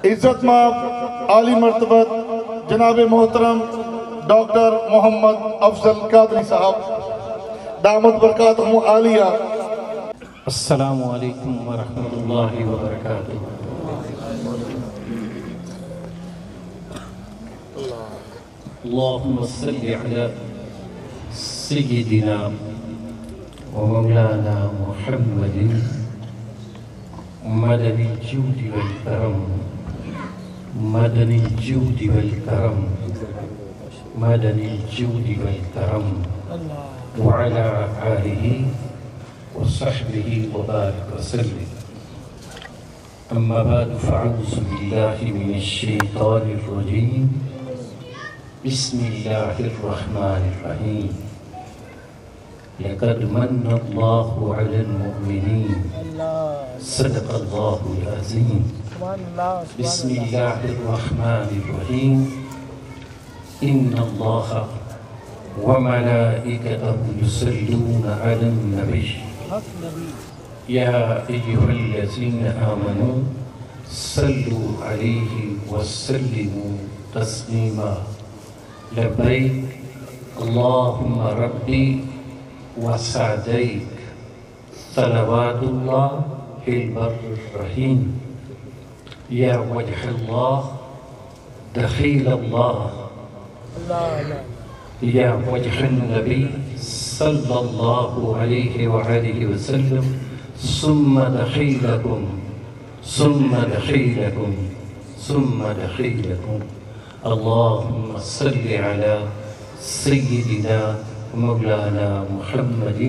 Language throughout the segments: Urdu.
عزت مآب عالی مرتبت جناب محترم ڈاکٹر محمد افضل قادری صاحب دامت برکاتہم عالیہ۔ السلام علیکم ورحمۃ اللہ وبرکاتہ۔ اللہم صلی علی سیدنا ومولانا محمد مدنی الجود والکرم مدنی الجود والکرم مدنی الجود والکرم وعلى آلہ وصحبه وبارك وسلم۔ أما بعد فأعوذ بالله من الشيطان الرجيم بسم الله الرحمن الرحيم۔ لقد من الله على المؤمنين صدق الله العظيم۔ بسم الله الرحمن الرحيم۔ إن الله وملائكته يصلون على النبي يا أيها الذين آمنوا صلوا عليه وسلموا تسليما۔ لبيك اللهم ربي وسعديك صلوات الله في البر الرحيم۔ يا وجه الله دخيل الله يا وجه النبي صلى الله عليه وآله وسلم ثم دخيلكم ثم دخيلكم ثم دخيلكم۔ اللهم صل على سيدنا مولانا محمد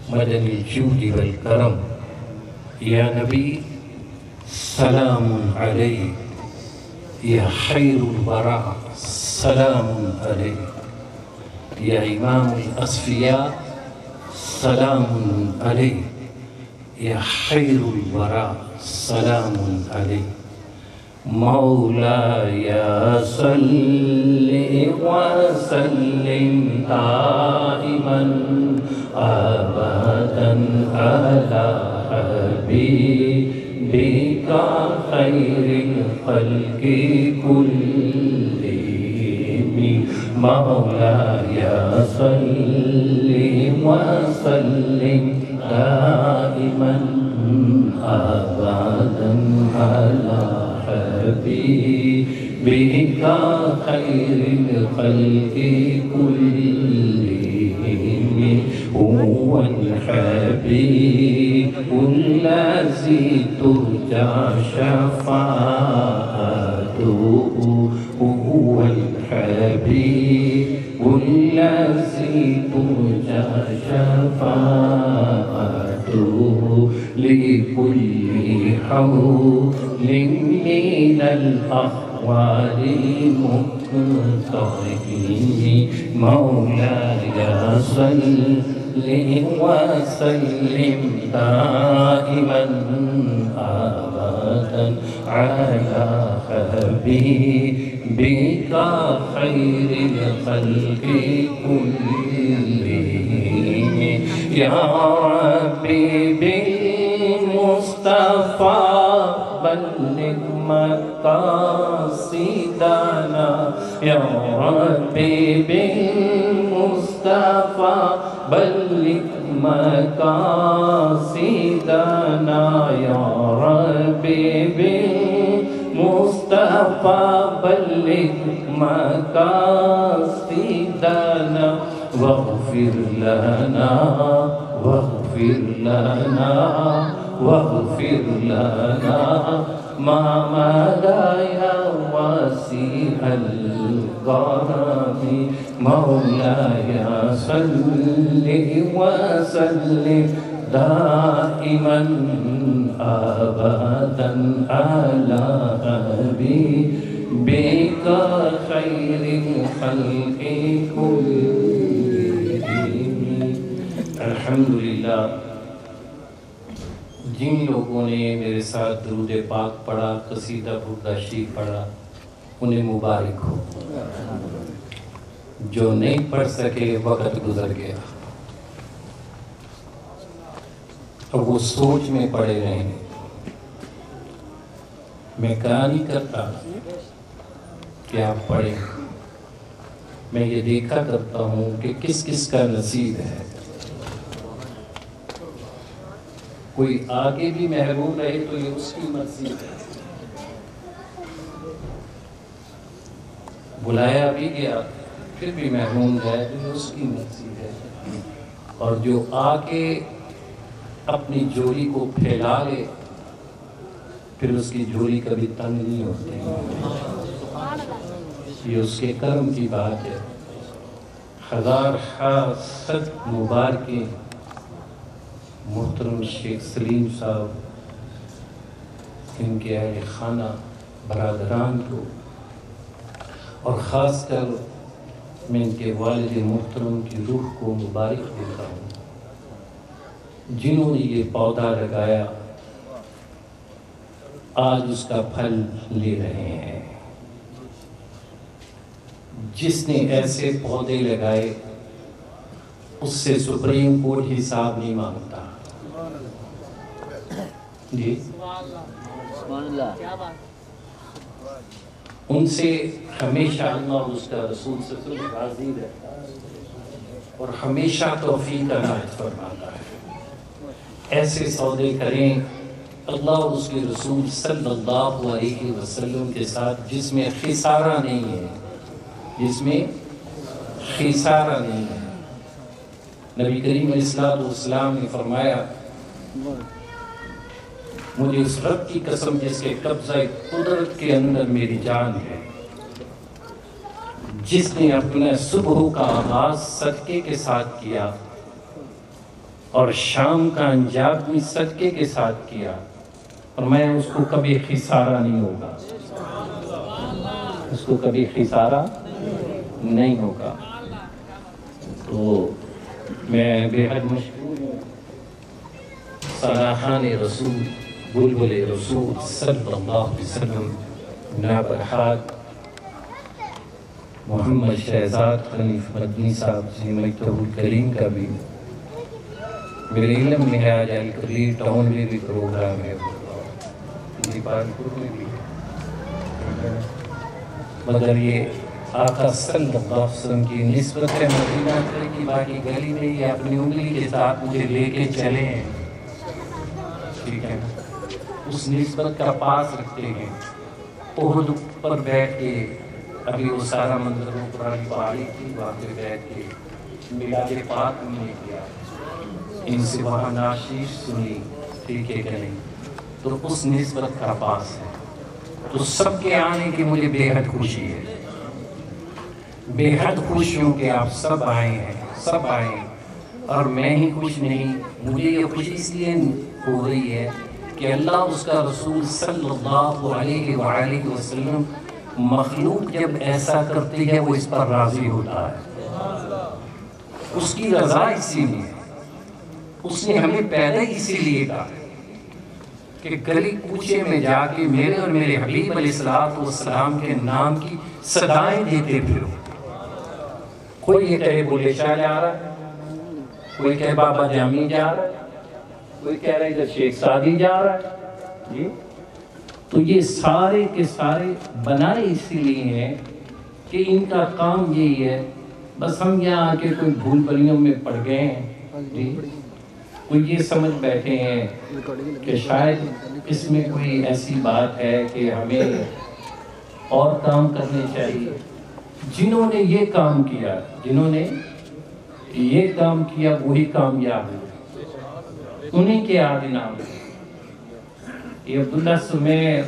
مدني الجود والكرم۔ يا نبي سلام عليك، يا خير البراء سلام عليك، يا إمام الأصفياء سلام عليك، يا خير البراء سلام عليك۔ مولاي صل وسلم دائما أبدا على حبيبك خير الخلق كلهم۔ مولاي صل وسلم دائما أبدا على حبيبك خير الخلق كلهم۔ هو الحبيب الذي ترجى شفاعته، هو الحبيب الذي ترجى شفاعته لكل حول من الأحوال مقتحم۔ مولاي صل وسلم دائما أبدا على حبيبك خير الخلق كلهم۔ يا ربي بالمصطفى بلغ مقاصدنا، يا ربي بالمصطفى بلغ مقاصدنا، يا ربي بالمصطفى بلغ مقاصدنا، واغفر لنا واغفر لنا واغفر لنا ما مضى يا واسع الكرم۔ مولاي صل وسلم دائما أبدا على حبيبك خير الخلق كلهم۔ الحمدللہ، جن لوگوں نے میرے ساتھ درود پاک پڑھا، قصیدہ بردہ شریف پڑھا، انہیں مبارک ہو۔ جو نہیں پڑھ سکے وقت گزر گیا، اب وہ سوچ میں پڑے رہیں۔ میں کہا نہیں کرتا کہ آپ پڑھیں، میں یہ دیکھا کرتا ہوں کہ کس کس کا نصیب ہے. کوئی آگے بھی محروم رہے تو یہ اس کی مرضی ہے. بلایا بھی گیا پھر بھی محروم رہے تو یہ اس کی مرضی ہے. اور جو آ کے اپنی جولی کو پھیلا لے پھر اس کی جولی کبھی تنگ نہیں ہوتی. یہ اس کے کرم کی بات ہے. ہزار صد مبارکیں محترم شیخ سلیم صاحب، ان کے اہل خانہ برادران کو، اور خاص کر میں ان کے والد محترم کی روح کو مبارک دیتا ہوں، جنہوں نے یہ پودا لگایا آج اس کا پھل لے رہے ہیں. جس نے ایسے پودے لگائے اس سے سپریم کورٹ حساب نہیں مانگتا. جی ان سے ہمیشہ اللہ اور اس کا رسول صلی اللہ علیہ وسلم راضی رہتا ہے اور ہمیشہ توفیق عنایت فرماتا ہے. ایسے سودے کریں اللہ اور اس کے رسول صلی اللہ علیہ وسلم کے ساتھ جس میں خسارہ نہیں ہے، جس میں خسارہ نہیں ہے. نبی کریم علیہ السلام نے فرمایا مجھے اس رب کی قسم جس کے قبضہ قدرت کے اندر میری جان ہے، جس نے اپنا صبح کا آغاز صدقے کے ساتھ کیا اور شام کا انجام بھی صدقے کے ساتھ کیا، فرمایا اس کو کبھی خسارہ نہیں ہوگا، اس کو کبھی خسارہ نہیں ہوگا. تو میں بے حد مشکور ہوں صلاحان رسول بلبل رسول صلی اللہ علیہ وسلم نابرحات محمد شہزاد حنیف مدنی صاحب سے مکتب الکریم کا بھی میرے علم میں ہے. آج الکبیر ٹاؤن میں بھی پروگرام ہے، دیپالپور میں بھی، مگر یہ آقا صلی اللہ علیہ وسلم کی نسبت ہے مدینہ کی باقی گلی میں یہ اپنی انگلی کے ساتھ مجھے لے کے چلے ہیں. ٹھیک ہے، اس نسبت کا پاس رکھتے ہیں. احد پر بیٹھ کے ابھی وہ سارا منظر وہ پرانی پہاڑی تھی، وہاں پہ بیٹھ کے میلاد پاک میں نے کیا، ان سے وہاں ناشیش سنی. ٹھیک ہے کہ نہیں؟ تو اس نسبت کا پاس ہے. تو سب کے آنے کی مجھے بے حد خوشی ہے، بے حد خوش ہوں کہ آپ سب آئے ہیں، سب آئے ہیں. اور میں ہی خوش نہیں، مجھے یہ خوشی اس لیے ہو رہی ہے کہ اللہ اس کا رسول صلی اللہ علیہ وآلہ وسلم مخلوق جب ایسا کرتی ہے وہ اس پر راضی ہوتا ہے. اس کی رضا اسی لیے ہے. اس نے ہمیں پیدا اسی لیے کہا کہ گلی کوچے میں جا کے میرے اور میرے حبیب علیہ السلام کے نام کی صدائیں دیتے پھرو. کوئی یہ کہے بلے شاہ جا رہا ہے، کوئی کہے بابا جامی جا رہا ہے، کوئی کہہ رہا ہے ادھر شیخ سعدی جا رہا ہے. جی تو یہ سارے کے سارے بنائے اسی لیے ہیں کہ ان کا کام یہی ہے. بس ہم یہاں آ کے کوئی بھول بھلیوں میں پڑ گئے ہیں. جی کوئی یہ سمجھ بیٹھے ہیں کہ شاید اس میں کوئی ایسی بات ہے کہ ہمیں اور کام کرنے چاہیے. جنہوں نے یہ کام کیا، جنہوں نے یہ کام کیا وہی کامیاب ہوئے، انہیں کے یاد نام. یہ عبداللہ سمیر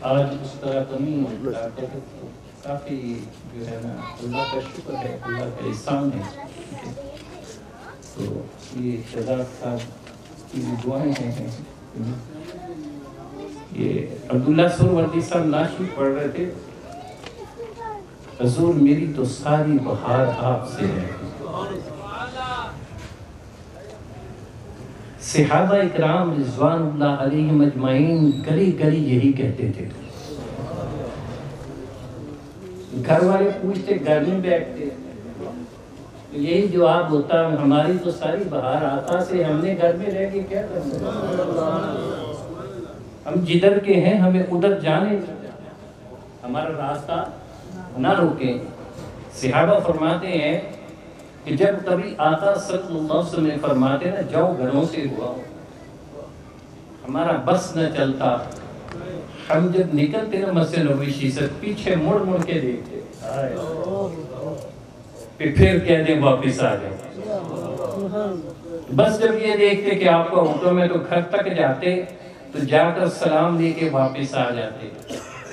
آج اس طرح تو نہیں ہوتا، کافی جو ہے نا اللہ کا شکر ہے، اللہ کا احسان ہے. تو یہ شہزاد صاحب کی دعائیں ہیں. یہ عبداللہ سروردی صاحب ناشی پڑھ رہے تھے، حضور میری تو ساری بہار آپ سے ہے. صحابہ اکرام رضوان اللہ علیہم اجمعین گلی گلی یہی کہتے تھے. گھر والے پوچھتے گھر میں بیٹھتے یہی جواب ہوتا ہماری تو ساری بہار آقا سے، ہم نے گھر میں رہ کے کیا کرنا. ہم جدھر کے ہیں ہمیں ادھر جانے دیں، ہمارا راستہ نہ روکیں۔ صحابہ فرماتے ہیں کہ جب کبھی آقا صلی اللہ علیہ وسلم فرماتے نا جاؤ گھروں سے ہوا، ہمارا بس نہ چلتا، ہم جب نکلتے نا مسجد نبوی سے پیچھے مڑ مڑ کے دیکھتے، پھر کہہ دیں واپس آ جائیں۔ بس جب یہ دیکھتے کہ آپ کا حکم ہے تو گھر تک جاتے، تو جا کر سلام دے کے واپس آ جاتے۔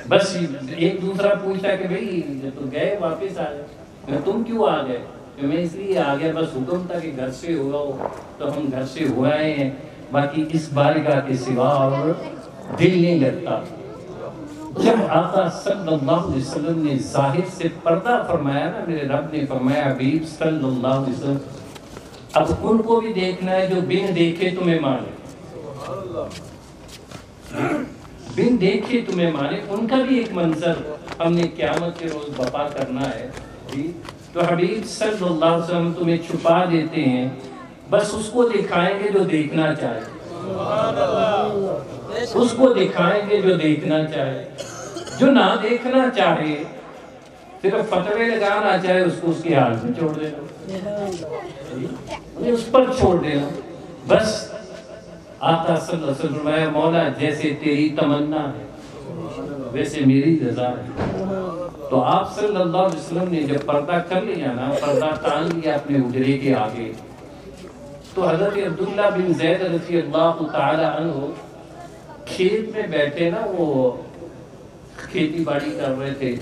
بس ایک دوسرا پوچھتا کہ بھئی تو گئے واپس آ گئے، تم کیوں آ گئے؟ کہ میں اس لیے آ گیا، بس حکم تھا کہ گھر سے ہوا ہو تو ہم گھر سے ہو آئے ہیں، باقی اس بارگاہ کے سوا اور دل نہیں لگتا۔ جب آقا صلی اللہ علیہ وسلم نے ظاہر سے پردہ فرمایا نا، میرے رب نے فرمایا حبیب صلی اللہ علیہ وسلم اب ان کو بھی دیکھنا ہے جو بن دیکھے تمہیں مانے، بن دیکھے تمہیں مانے، ان کا بھی ایک منظر ہم نے قیامت کے روز بپا کرنا ہے۔ تو حبیب صلی اللہ علیہ وسلم تمہیں چھپا دیتے ہیں، بس اس کو دکھائیں گے جو دیکھنا چاہے، اس کو دکھائیں گے جو دیکھنا چاہے، جو نہ دیکھنا چاہے صرف فتوے لگانا چاہے اس کو اس کے حال میں چھوڑ دینا، اس پر چھوڑ دینا۔ بس آقا صلی اللہ علیہ وسلم فرمایا مولا جیسے تیری تمنا ہے ویسے میری رضا ہے۔ تو آپ صلی اللہ علیہ وسلم نے جب پردہ کر لیا نا، پردہ تان لیا اپنے حجرے کے آگے، تو حضرت عبداللہ بن زید رضی اللہ تعالی عنہ کھیت میں بیٹھے نا، وہ کھیتی باڑی کر رہے تھے،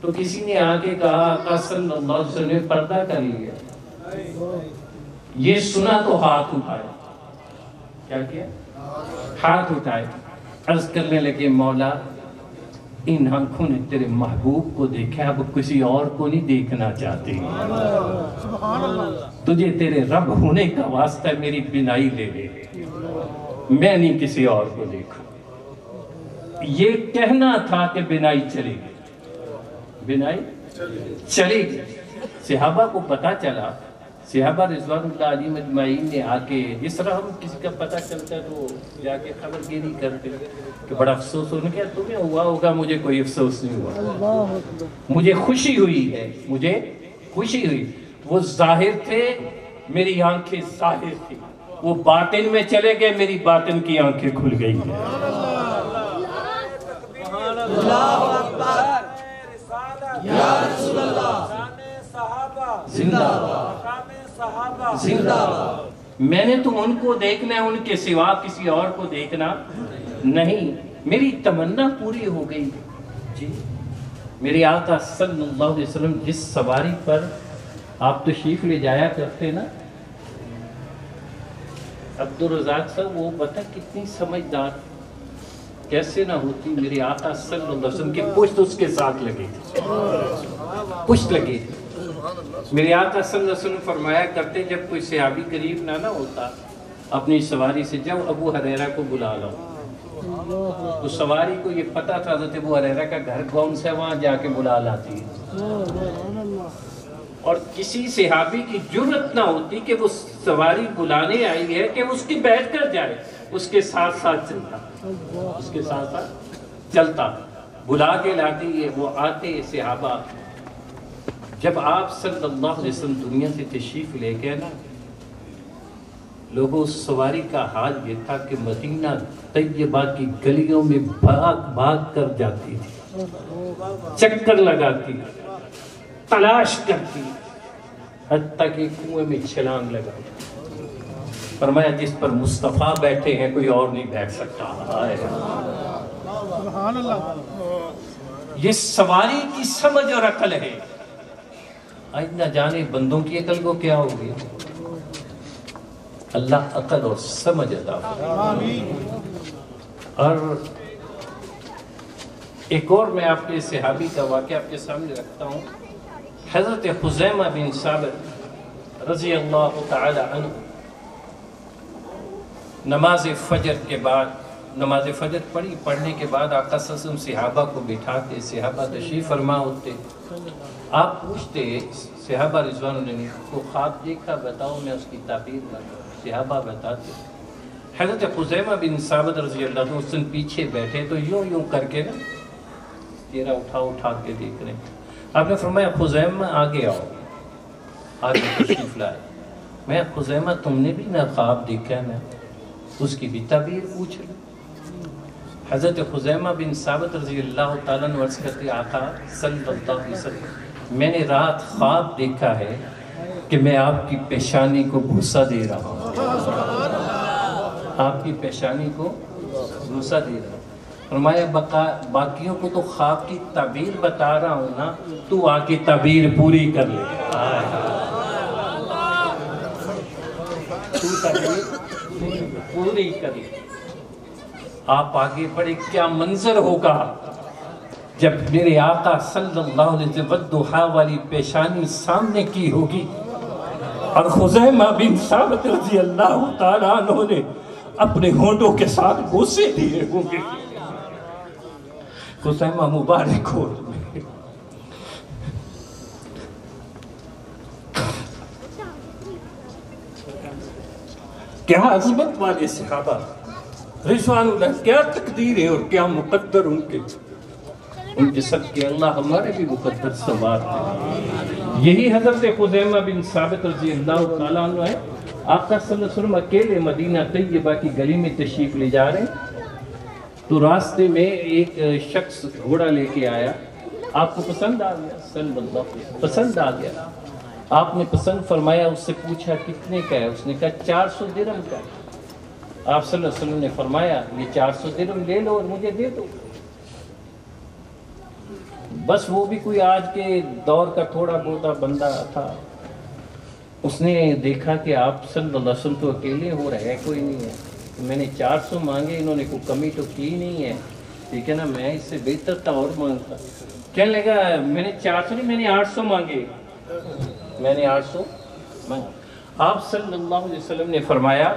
تو کسی نے آ کے کہا آقا صلی اللہ علیہ وسلم نے پردہ کر لیا۔ یہ سنا تو ہاتھ اٹھائے، کیا کیا؟ ہاتھ اٹھائے، عرض کرنے لگے مولا ان آنکھوں نے تیرے محبوب کو دیکھا، اب کسی اور کو نہیں دیکھنا چاہتے، تجھے تیرے رب ہونے کا واسطہ میری بینائی لے لے، میں نہیں کسی اور کو دیکھوں۔ یہ کہنا تھا کہ بینائی چلے گی، بینائی چلے گی۔ صحابہ کو پتا چلا، صحابہ رضوان اللہ علیہم اجمعین نے آ کے، جس طرح ہم کسی کا پتہ چلتا ہے تو جا کے خبر گیری کرتے کہ بڑا افسوس ہونے کیا تمہیں ہوا ہوگا، مجھے کوئی افسوس نہیں ہوا، مجھے خوشی ہوئی ہے، مجھے خوشی ہوئی۔ وہ ظاہر تھے، میری آنکھیں ظاہر تھی، وہ باطن میں چلے گئے، میری باطن کی آنکھیں کھل گئی ہیں۔ یا رسول اللہ، زندہ زندہ، میں نے تو ان کو دیکھنا ہے، ان کے سوا کسی اور کو دیکھنا نہیں، میری تمنا پوری ہو گئی۔ جی میرے آقا صلی اللہ علیہ وسلم جس سواری پر آپ تشریف لے جایا کرتے نا، عبدالرزاق صاحب وہ پتہ کتنی سمجھدار، کیسے نہ ہوتی، میرے آقا صلی اللہ علیہ وسلم کی پشت اس کے ساتھ لگی تھی، پشت لگی تھی۔ میرے آقا صلی اللہ علیہ وسلم فرمایا کرتے جب کوئی صحابی قریب نہ ہوتا اپنی سواری سے، جب ابو ہریرہ کو بلا لاؤ، اس سواری کو یہ پتہ تھا حضرت ابو ہریرہ کا گھر کون سا، وہاں جا کے بلا لاتی ہے۔ اور کسی صحابی کی جرت نہ ہوتی کہ وہ سواری بلانے آئی ہے کہ اس کی بیٹھ کر جائے، اس کے ساتھ ساتھ چلتا، اس کے ساتھ ساتھ چلتا، بلا کے لاتی ہے، وہ آتے صحابہ۔ جب آپ صلی اللہ علیہ وسلم دنیا سے تشریف لے گئے نا، لوگوں اس سواری کا حال یہ تھا کہ مدینہ طیبہ کی گلیوں میں بھاگ بھاگ کر جاتی تھی، چکر لگاتی، تلاش کرتی، حتیٰ کہ کنویں میں چھلانگ لگاتی۔ فرمایا جس پر مصطفیٰ بیٹھے ہیں کوئی اور نہیں بیٹھ سکتا۔ سبحان اللہ، یہ سواری کی سمجھ اور عقل ہے، آج نہ جانے بندوں کی عقل کو کیا ہوگی۔ اللہ عقل اور سمجھ عطا فرمائے۔ اور ایک اور میں آپ کے صحابی کا واقعہ آپ کے سامنے رکھتا ہوں، حضرت خزیمہ بن ثابت رضی اللہ تعالی عنہ نماز فجر کے بعد، نماز فجر پڑھنے کے بعد آقا صلی اللہ علیہ وسلم صحابہ کو بٹھاتے، صحابہ تشریف فرما ہوتے، آپ پوچھتے صحابہ رضوان اللہ نے کو خواب دیکھا، بتاؤ میں اس کی تعبیر نہ کروں، صحابہ بتاتے حضرت خزیمہ بن ثابت رضی اللہ عنہ اس دن پیچھے بیٹھے تو یوں کر کے نا چہرہ اٹھا کے دیکھ رہے ہیں. آپ نے فرمایا خزیمہ آگے آؤ، آگے تشریف لائے. میں خزیمہ تم نے بھی نہ خواب دیکھا ہے؟ میں اس کی بھی تعبیر پوچھ لوں. حضرت خزیمہ بن ثابت رضی اللہ تعالیٰ عنہ عرض کرتے آقا صلی اللہ علیہ وسلم میں نے رات خواب دیکھا ہے کہ میں آپ کی پیشانی کو بوسہ دے رہا ہوں، آپ کی پیشانی کو بوسہ دے رہا ہوں. فرمایا باقیوں کو تو خواب کی تعبیر بتا رہا ہوں نا، تو آ کے تعبیر پوری کر لے. تو تعبیر پوری کر لے. آپ آگے بڑھے، کیا منظر ہوگا جب میرے آقا صلی اللہ علیہ وسلم والضحیٰ والی پیشانی سامنے کی ہوگی اور خزیمہ بن ثابت رضی اللہ تعالیٰ عنہ نے اپنے ہونٹوں کے ساتھ بوسے دیے ہوں گے. خزیمہ مبارک ہو. کیا عظمت والے صحابہ رضوان اللہ، کیا تقدیر ہے اور کیا مقدر ان کے سب کے اللہ ہمارے بھی مقدر سوار ہیں. یہی حضرت خزیمہ بن ثابت رضی اللہ تعالیٰ عنہ ہے. آقا صلی اللہ علیہ وسلم اکیلے مدینہ طیبہ کی گلی میں تشریف لے جا رہے ہیں تو راستے میں ایک شخص گھوڑا لے کے آیا. آپ کو پسند آ گیا، صلی اللہ علیہ وسلم پسند آ گیا. آپ نے پسند فرمایا، اس سے پوچھا کتنے کا ہے؟ اس نے کہا 400 درہم کا ہے. آپ صلی اللہ علیہ وسلم نے فرمایا یہ 400 درہم لے لو اور مجھے دے دو. بس وہ بھی کوئی آج کے دور کا تھوڑا بہت بندہ تھا. اس نے دیکھا کہ آپ صلی اللہ علیہ وسلم تو اکیلے ہو رہے ہیں، کوئی نہیں ہے. میں نے 400 مانگے، انہوں نے کوئی کمی تو کی نہیں ہے، ٹھیک ہے نا. میں اس سے بہتر تھا اور مانگتا. کہنے لگا میں نے 400 نہیں، میں نے 800 مانگے، میں نے 800 مانگا. آپ صلی اللہ علیہ وسلم نے فرمایا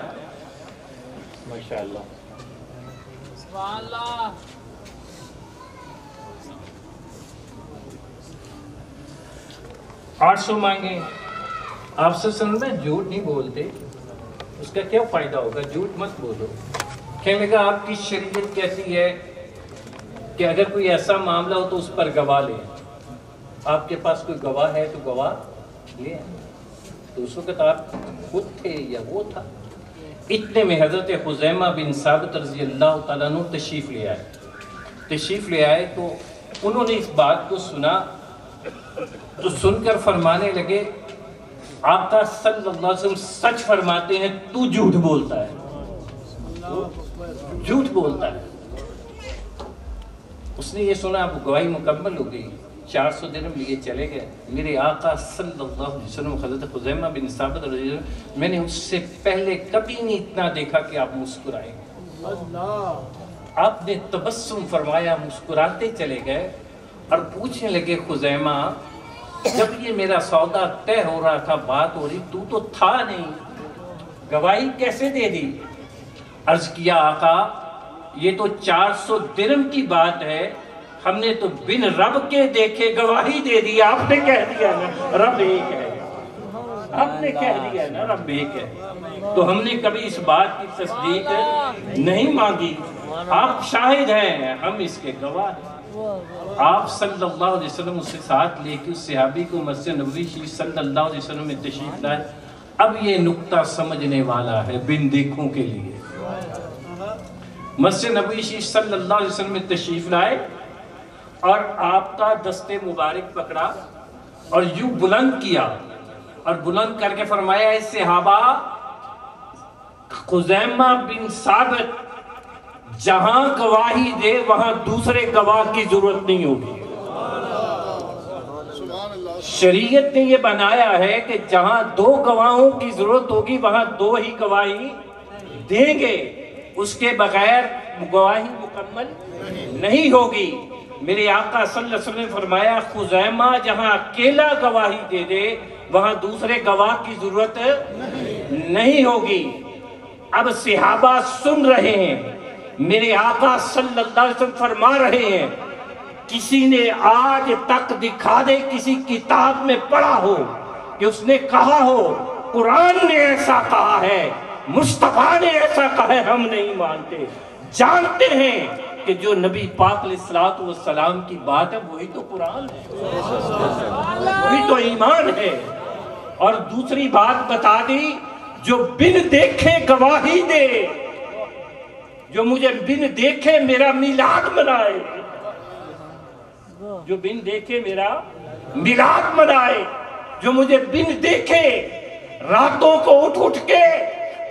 ماشاءاللہ سبحان اللہ 800 مانگے. آپ سے سن میں جھوٹ نہیں بولتے، اس کا کیا فائدہ ہوگا، جھوٹ مت بولو. کہنے لگا آپ کی شریعت کیسی ہے کہ اگر کوئی ایسا معاملہ ہو تو اس پر گواہ لیں. آپ کے پاس کوئی گواہ ہے تو گواہ لیں. تو اس وقت آپ خود تھے یا وہ تھا؟ اتنے میں حضرت خزیمہ بن ثابت رضی اللہ تعالیٰ عنہ تشریف لے آئے تو انہوں نے اس بات کو سنا تو سن کر فرمانے لگے آقا صلی اللہ علیہ وسلم سچ فرماتے ہیں، تو جھوٹ بولتا ہے، جھوٹ بولتا ہے. اس نے یہ سنا، اب گواہی مکمل ہو گئی. 400 درہم لیے چلے گئے. میرے آقا صلی اللہ علیہ وسلم حضرت خزیمہ بن ثابت رضی اللہ عنہ، میں نے اس سے پہلے کبھی نہیں اتنا دیکھا کہ آپ مسکرائے. آپ نے تبسم فرمایا، مسکراتے چلے گئے اور پوچھنے لگے خزیمہ جب یہ میرا سودا طے ہو رہا تھا، بات ہو رہی، تو تھا نہیں، گواہی کیسے دے دی؟ عرض کیا آقا یہ تو 400 درہم کی بات ہے، ہم نے تو بن رب کے دیکھے گواہی دے دی. آپ نے کہہ دیا نا رب ایک ہے، آپ نے کہہ دیا نا رب ایک ہے، تو ہم نے کبھی اس بات کی تصدیق نہیں مانگی. آپ شاہد ہیں، ہم اس کے گواہ ہیں. آپ صلی اللہ علیہ وسلم اسے ساتھ لے کے اس صحابی کو مسجد نبوی شریف صلی اللہ علیہ وسلم میں تشریف لائے. اب یہ نکتہ سمجھنے والا ہے بن دیکھوں کے لیے. مسجد نبوی شریف صلی اللہ علیہ وسلم میں تشریف لائے اور آپ کا دستے مبارک پکڑا اور یوں بلند کیا اور بلند کر کے فرمایا اے صحابہ، خزیمہ بن ثابت جہاں گواہی دے وہاں دوسرے گواہ کی ضرورت نہیں ہوگی. شریعت نے یہ بنایا ہے کہ جہاں 2 گواہوں کی ضرورت ہوگی وہاں 2 ہی گواہی دیں گے، اس کے بغیر گواہی مکمل نہیں ہوگی. میرے آقا صلی اللہ علیہ وسلم نے فرمایا خزیمہ جہاں اکیلا گواہی دے دے وہاں دوسرے گواہ کی ضرورت نہیں ہوگی. اب صحابہ سن رہے ہیں، میرے آقا صلی اللہ علیہ وسلم فرما رہے ہیں کسی نے آج تک دکھا دے کسی کتاب میں پڑھا ہو کہ اس نے کہا ہو قرآن نے ایسا کہا ہے مصطفیٰ نے ایسا کہا ہے ہم نہیں مانتے، جانتے ہیں کہ جو نبی پاک علیہ الصلوۃ والسلام کی بات ہے وہی تو قرآن ہے، وہی تو ایمان ہے۔ اور دوسری بات بتا دی، جو بن دیکھے گواہی دے، جو مجھے بن دیکھے میرا میلاد منائے، جو بن دیکھے میرا میلاد منائے، جو مجھے بن دیکھے راتوں کو اٹھ کے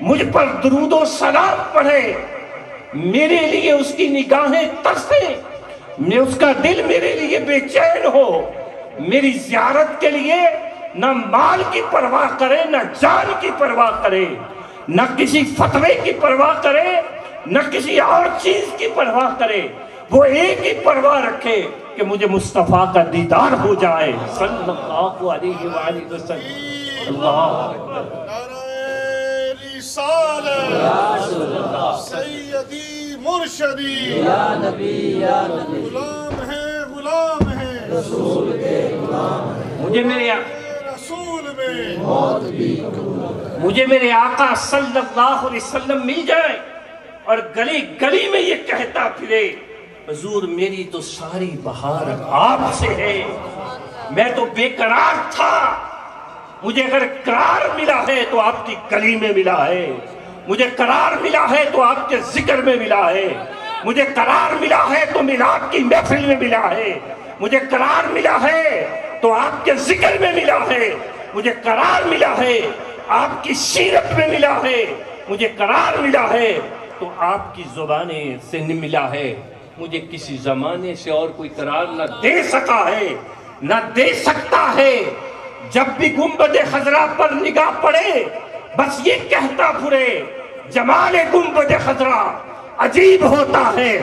مجھ پر درود و سلام پڑھے، میرے لیے اس کی نگاہیں ترسیں، میں اس کا دل میرے لیے بے چین ہو، میری زیارت کے لیے نہ مال کی پرواہ کرے، نہ جان کی پرواہ کرے، نہ کسی فتوے کی پرواہ کرے، نہ کسی اور چیز کی پرواہ کرے، وہ ایک ہی پرواہ رکھے کہ مجھے مصطفیٰ کا دیدار ہو جائے صلی اللہ علیہ وآلہ وسلم۔ اللہ سیدی مرشدی یا نبی یا نبی، غلام ہے غلام ہے رسول کے غلام ہے، مجھے میرے رسول میں موت بھی مجھے میرے آقا صلی اللہ علیہ وسلم مل جائے اور گلی گلی میں یہ کہتا پھرے حضور میری تو ساری بہار آپ سے ہے، میں تو بے قرار تھا، مجھے اگر قرار ملا ہے تو آپ کی گلی میں ملا ہے، مجھے قرار ملا ہے تو آپ کے ذکر میں ملا ہے، مجھے قرار ملا ہے تو میلاد کی محفل میں ملا ہے، مجھے قرار ملا ہے تو آپ کے ذکر میں ملا ہے، مجھے قرار ملا ہے آپ کی سیرت میں ملا ہے، مجھے قرار ملا ہے تو آپ کی زبانیں سے ملا ہے، مجھے کسی زمانے سے اور کوئی قرار نہ دے سکا ہے نہ دے سکتا ہے۔ جب بھی گنبد خضرا پر نگاہ پڑے بس یہ کہتا پھرے جمال گنبد خضرا عجیب ہوتا ہے،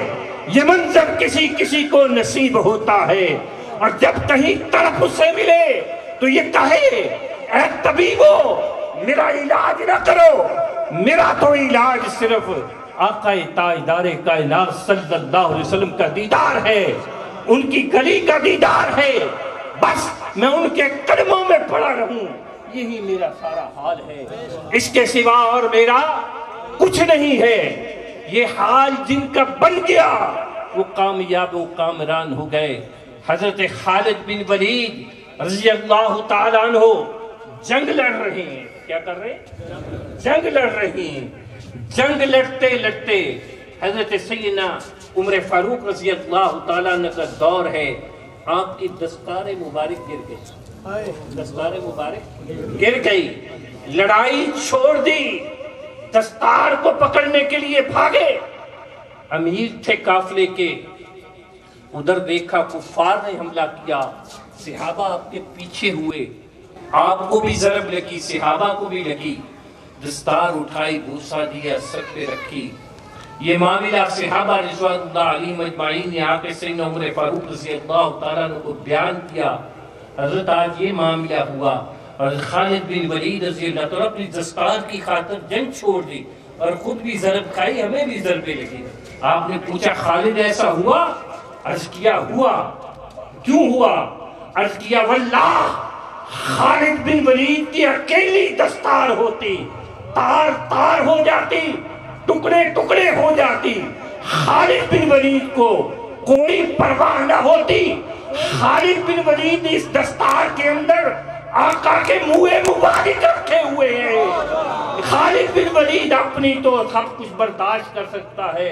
یہ منظر کسی کسی کو نصیب ہوتا ہے، اور جب کہیں طرف اسے ملے تو یہ کہے اے طبیبو میرا علاج نہ کرو، میرا تو علاج صرف آقا تاجدار کائنات صلی اللہ علیہ وسلم کا دیدار ہے، ان کی گلی کا دیدار ہے، بس میں ان کے قدموں میں پڑا رہوں، یہی میرا سارا حال ہے، اس کے سوا اور میرا کچھ نہیں ہے۔ یہ حال جن کا بن گیا وہ کامیاب و کامران ہو گئے۔ حضرت خالد بن ولید رضی اللہ تعالیٰ عنہ جنگ لڑ رہے ہیں، کیا کر رہے ہیں؟ جنگ لڑ رہے ہیں، جنگ لڑتے لڑتے حضرت سیدنا عمر فاروق رضی اللہ تعالیٰ عنہ کا دور ہے، آپ کی دستار مبارک گر گئی، دستار مبارک گر گئی، لڑائی چھوڑ دی، دستار کو پکڑنے کے لیے بھاگے، امیر تھے قافلے کے، ادھر دیکھا کفار نے حملہ کیا، صحابہ آپ کے پیچھے ہوئے، آپ کو بھی ضرب لگی، صحابہ کو بھی لگی، دستار اٹھائی، بوسہ دیا، سر پہ رکھی۔ یہ معاملہ صحابہ رضوان اللہ علیہم اجمعین نے آ کے سیدنا عمر فاروق رضی اللہ تعالیٰ عنہ کو بیان کیا، حضرت آج یہ معاملہ ہوا، اور خالد بن ولید رضی اللہ تعالیٰ اپنی دستار کی خاطر جنگ چھوڑ دی اور خود بھی ضرب کھائی، ہمیں بھی ضربے لگی۔ آپ نے پوچھا خالد ایسا ہوا؟ عرض کیا ہوا، کیوں ہوا؟ عرض کیا واللہ خالد بن ولید کی اکیلی دستار ہوتی تار تار ہو جاتی، ٹکڑے ٹکڑے ہو جاتی، خالد بن ولید کو کوئی پرواہ نہ ہوتی، خالد بن ولید اس دستار کے اندر آقا کے منہ مبارک رکھے ہوئے ہیں، خالد بن ولید اپنی تو سب کچھ برداشت کر سکتا ہے،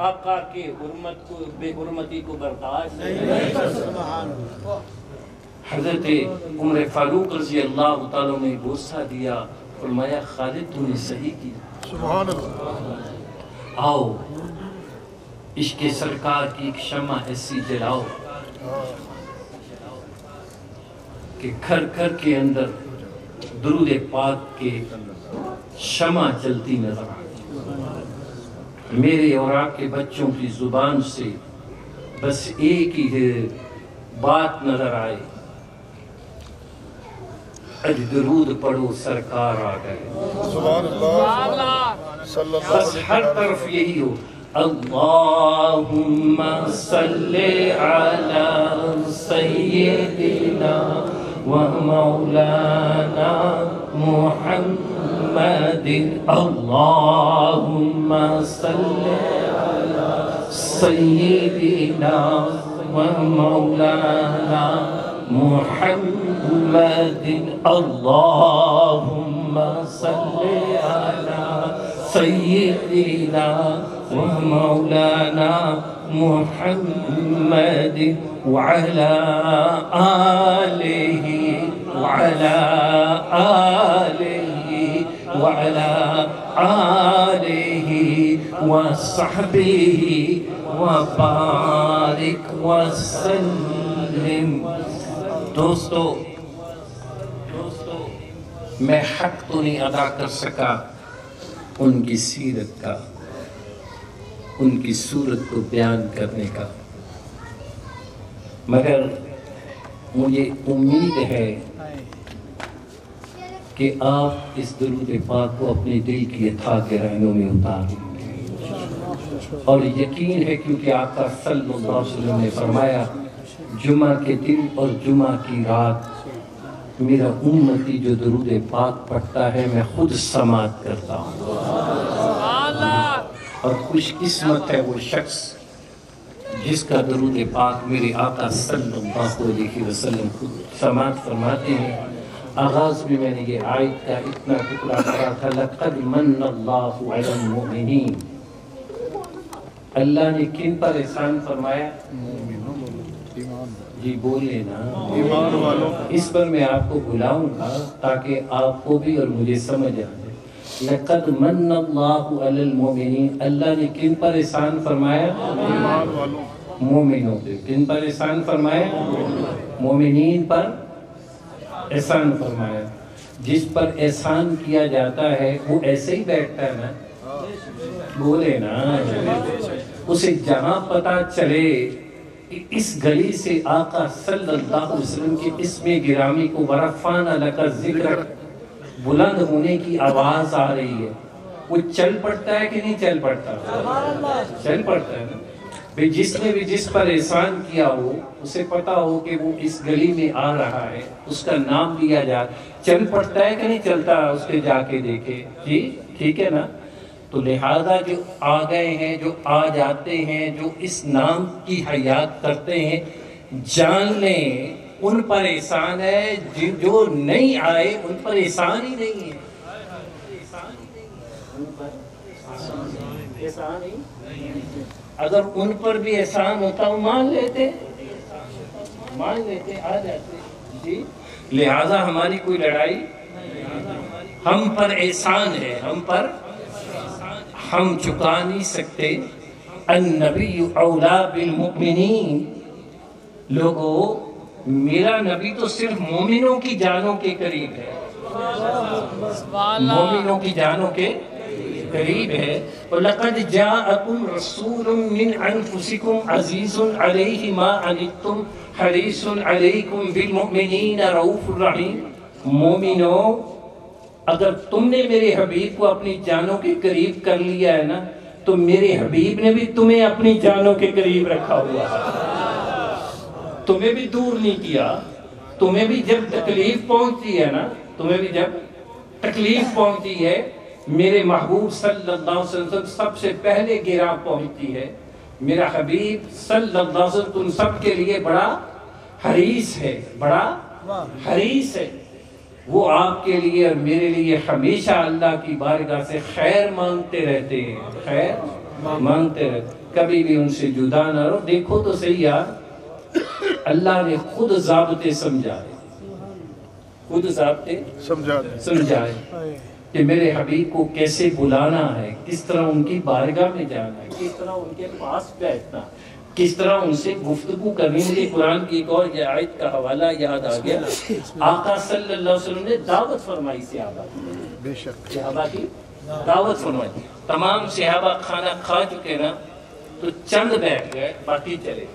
آقا کے حرمت کو بے حرمتی کو برداشت نہیں کر سکتا۔ حضرت عمر فاروق رضی اللہ تعالیٰ نے بوسہ دیا، فرمایا خالد تو نے صحیح کیا، سبحان اللہ، آؤ عشق سرکار کی ایک شمع ایسی جلاؤ کہ گھر گھر کے اندر درود پاک کے شمع جلتی نظر آئے، میرے اور آپ کے بچوں کی زبان سے بس ایک ہی بات نظر آئے، اج درود پڑھو سرکار آ گئے، سبحان اللہ، صلی اللہ بس ہر طرف یہی ہو، اللہم صلی علی سیدنا و مولانا محمد اللہم صلی علی سیدنا و مولانا محمد اللہم صلی علی سیدنا و مولانا محمد وعلى آلہ وعلى آلہ وعلى آلہ وصحبہ وبارک وسلم۔ دوستو میں حق تو نہیں ادا کر سکا ان کی سیرت کا، ان کی صورت کو بیان کرنے کا، مگر مجھے امید ہے کہ آپ اس درود پاک کو اپنے دل کی اتھا کے رہنوں میں اتاریں گے، اور یقین ہے کیونکہ آقا صلی اللہ علیہ وسلم نے فرمایا جمعہ کے دن اور جمعہ کی رات میرا امتی جو درود پاک پڑھتا ہے میں خود سماعت کرتا ہوں، اور خوش قسمت ہے وہ شخص جس کا درود پاک میرے آقا صلی اللہ علیہ وسلم خود سماعت فرماتے ہیں۔ آغاز میں نے یہ آیت کا اتنا ٹکڑا پڑھا تھا، لَقَدْ مَنَّ اللَّهُ عَلَى الْمُؤْمِنِينَ، اللہ نے کن پر احسان فرمایا؟ جی بولے نا، ایمان والوں۔ اس پر میں آپ کو بلاؤں گا تاکہ آپ کو بھی اور مجھے سمجھ آ جائے۔ لَقَدْ مَنَّ اللَّهُ عَلَى الْمُؤْمِنِينَ، اللہ نے کن پر احسان فرمایا؟ ایمان والوں، مومنوں پہ۔ کن پر احسان فرمایا؟ مومنین پر احسان فرمایا۔ جس پر احسان کیا جاتا ہے وہ ایسے ہی بیٹھتا ہے نا، بولے نا، اسے جہاں پتا چلے کہ اس گلی سے آقا صلی اللہ علیہ وسلم کے اسم گرامی کو ورفعنا لک ذکر بلند ہونے کی آواز آ رہی ہے، وہ چل پڑتا ہے کہ نہیں چل پڑتا؟ چل پڑتا ہے نا۔ بھئی جس نے بھی جس پر احسان کیا ہو اسے پتا ہو کہ وہ اس گلی میں آ رہا ہے، اس کا نام لیا جائے، چل پڑتا ہے کہ نہیں چلتا؟ اس کے جا کے دیکھے، جی ٹھیک ہے نا۔ تو لہذا جو آ گئے ہیں، جو آ جاتے ہیں، جو اس نام کی حیات کرتے ہیں، جان لیں ان پر احسان ہے، جو نہیں آئے ان پر احسان ہی نہیں ہے، احسان ہی۔ اگر ان پر بھی احسان ہوتا وہ مان لیتے، آ جاتے جی۔ لہذا ہماری کوئی لڑائی، ہم پر احسان ہے، ہم پر ہم چکا نہیں سکتے۔ النبی اولا بالمؤمنین، لوگوں میرا نبی تو صرف مومنوں کی جانوں کے قریب ہے، مومنوں کی جانوں کے قریب ہے۔ وَلَقَدْ جَاءَكُمْ رَسُولٌ مِّنْ أَنفُسِكُمْ عَزِيزٌ عَلَيْهِ مَا عَنِتُّمْ حَرِيصٌ عَلَيْكُمْ بِالْمُؤْمِنِينَ رَءُوفٌ رَحِيمٌ۔ مومنوں اگر تم نے میرے حبیب کو اپنی جانوں کے قریب کر لیا ہے نا، تو میرے حبیب نے بھی تمہیں اپنی جانوں کے قریب رکھا ہوا ہے، تمہیں بھی دور نہیں کیا۔ تمہیں بھی جب تکلیف پہنچتی ہے نا، تمہیں بھی جب تکلیف پہنچتی ہے، میرے محبوب صلی اللہ علیہ وسلم سب سے پہلے گرا پہنچتی ہے۔ میرا حبیب صلی اللہ علیہ وسلم تم سب کے لیے بڑا حریص ہے، بڑا حریص ہے۔ وہ آپ کے لیے اور میرے لیے ہمیشہ اللہ کی بارگاہ سے خیر مانگتے رہتے ہیں، خیر مانگتے رہتے، کبھی بھی ان سے جدا نہ رہو۔ دیکھو تو صحیح یار، اللہ نے خود ضابطے سمجھائے، خود ضابطے سمجھائے کہ میرے حبیب کو کیسے بلانا ہے، کس طرح ان کی بارگاہ میں جانا ہے، کس طرح ان کے پاس بیٹھنا، کس طرح ان سے گفتگو کرنی۔ مجھے قرآن کی ایک اور آیت کا حوالہ یاد آ گیا، آقا صلی اللہ علیہ وسلم نے دعوت فرمائی صحابہ کی، صحابہ کی دعوت فرمائی۔ تمام صحابہ کھانا کھا چکے نا، تو چند بیٹھ گئے، باقی چلے۔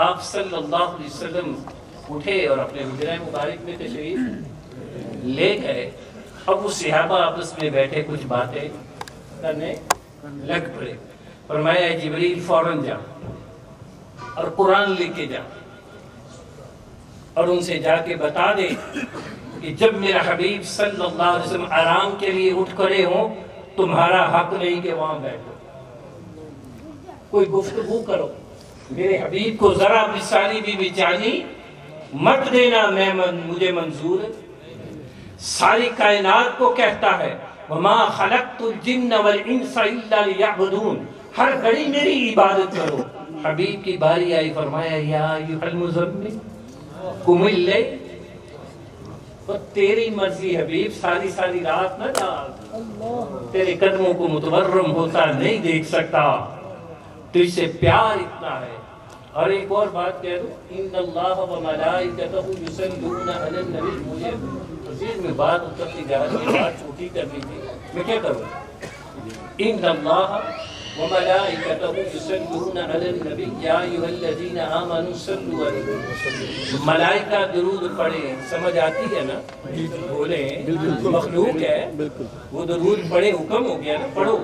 آپ صلی اللہ علیہ وسلم اٹھے اور اپنے حجرہ مبارک میں تشریف لے گئے۔ اب وہ صحابہ آپس میں بیٹھے کچھ باتیں کرنے لگ پڑے۔ فرمایا جبریل فوراً جا اور قرآن لے کے جا، اور ان سے جا کے بتا دے کہ جب میرا حبیب صلی اللہ علیہ وسلم آرام کے لیے اٹھ کھڑے ہوں تمہارا حق نہیں کہ وہاں بیٹھو، کوئی گفتگو کرو، میرے حبیب کو ذرا بھی ثانی بھی جانی مت دینا، مجھے منظور ہے۔ ساری کائنات کو کہتا ہے وَمَا خَلَقْتُ الْجِنَّ وَالْإِنسَ إِلَّا لِيَعْبُدُونَ، ہر گھڑی میری عبادت کرو۔ حبیب کی باری آئی، فرمایا یا ایھا المزمل قم اللیل، تو تیری مرضی حبیب، ساری ساری رات نہ جاگ، تیرے قدموں کو متورم ہوتا نہیں دیکھ سکتا، تجھ سے پیار اتنا ہے۔ اور ایک اور بات کہہ دوں، ان اللہ و ملائکتہ یصلون علی النبی، مجھے مزید میں بات اترتی جا رہی ہے، بات چھوٹی کرنی تھی، میں کیا کروں؟ ان اللہ و ملائکتہ یصلون علی النبی یا ایھا الذین آمنوا صلوا علیہ وسلم، ملائکہ درود پڑھیں، سمجھ آتی ہے نا؟ بولیں، مخلوق ہے، وہ درود پڑھیں، حکم ہو گیا نا، پڑھو،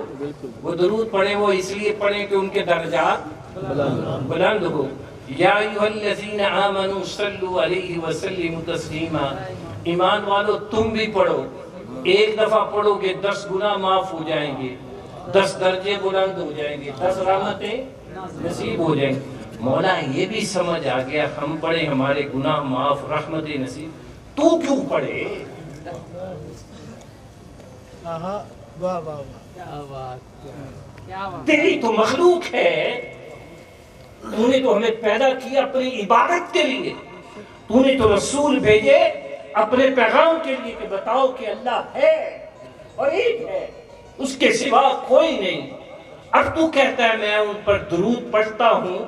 وہ درود پڑھیں، وہ اس لیے پڑھیں کہ ان کے درجات بلند ہو۔ یا ایھا الذین آمنوا صلوا علیہ وسلموا تسلیما، ایمان والو تم بھی پڑھو، ایک دفعہ پڑھو گے 10 گناہ معاف ہو جائیں گے، 10 درجے بلند ہو جائیں گے، 10 رحمتیں نصیب ہو جائیں گے۔ مولا یہ بھی سمجھ آ گیا، ہم پڑھیں ہمارے گناہ معاف، رحمتیں نصیب، تو کیوں پڑھے؟ تیری تو مخلوق ہے، تو نے تو ہمیں پیدا کیا اپنی عبادت کے لیے، تو نے تو رسول بھیجے اپنے پیغام کے لیے کہ بتاؤ کہ اللہ ہے اور ایک ہے، اس کے سوا کوئی نہیں۔ اب تو کہتا ہے میں ان پر درود پڑھتا ہوں،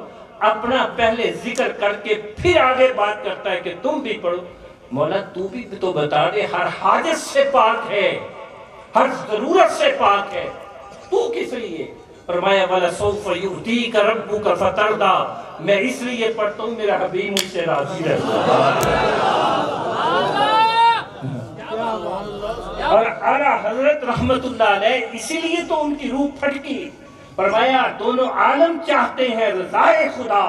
اپنا پہلے ذکر کر کے پھر آگے بات کرتا ہے کہ تم بھی پڑھو۔ مولا تو بھی تو بتا دے، ہر حاجت سے پاک ہے، ہر ضرورت سے پاک ہے، تو کس لیے؟ فرمایا وَلَسَوْفَ يُؤْتِيكَ رَبُّكَ فَتَرْضَىٰ، میں اس لیے پڑھتا ہوں میرا حبیب مجھ سے راضی رہتا۔ اور اعلیٰ حضرت رحمت اللہ علیہ اسی لیے تو ان کی روح پھٹکی، فرمایا دونوں عالم چاہتے ہیں رضائے خدا،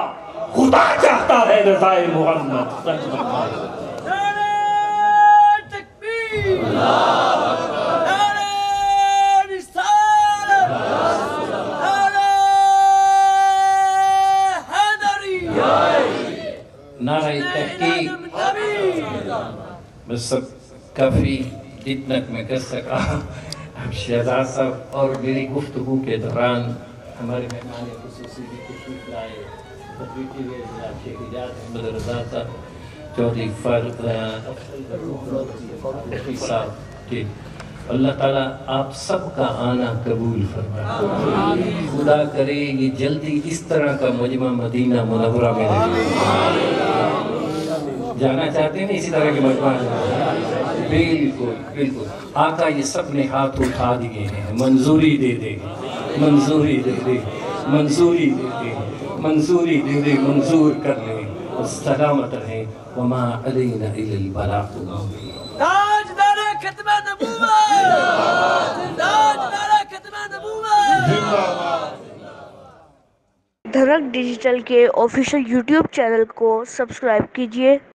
خدا چاہتا ہے رضائے محمد صلی اللہ علیہ وسلم۔ نعرہ تکبیر، نعرہ رسالت، نعرہ حیدری، نعرہ تحقیق۔ بس سب کافی جتنا میں کر سکا۔ اب شہزاد صاحب اور میری گفتگو کے دوران ہمارے مہمان خصوصی بھی تشریف لائے، شیخ اجاز احمد رضا صاحب، چودھری فاروق صاحب جی، اللہ تعالیٰ آپ سب کا آنا قبول فرمائے، خدا کرے یہ جلدی اس طرح کا مجمع مدینہ منورہ میں رہے۔ جانا چاہتے ہیں اسی طرح کے مجمع؟ بالکل بالکل، آقا یہ سب نے ہاتھ اٹھا دیے ہیں، منظوری دے دے، منظوری دے دے، منظوری دے دے، منظوری دے دے، منظور کر لیں، سلامت رہیں، وما علینا الا البلاغ المبین۔ تاجدار ختم نبوت، تاجدار ختم نبوت۔ دھنک ڈیجیٹل کے آفیشیل یوٹیوب چینل کو سبسکرائب کیجیے۔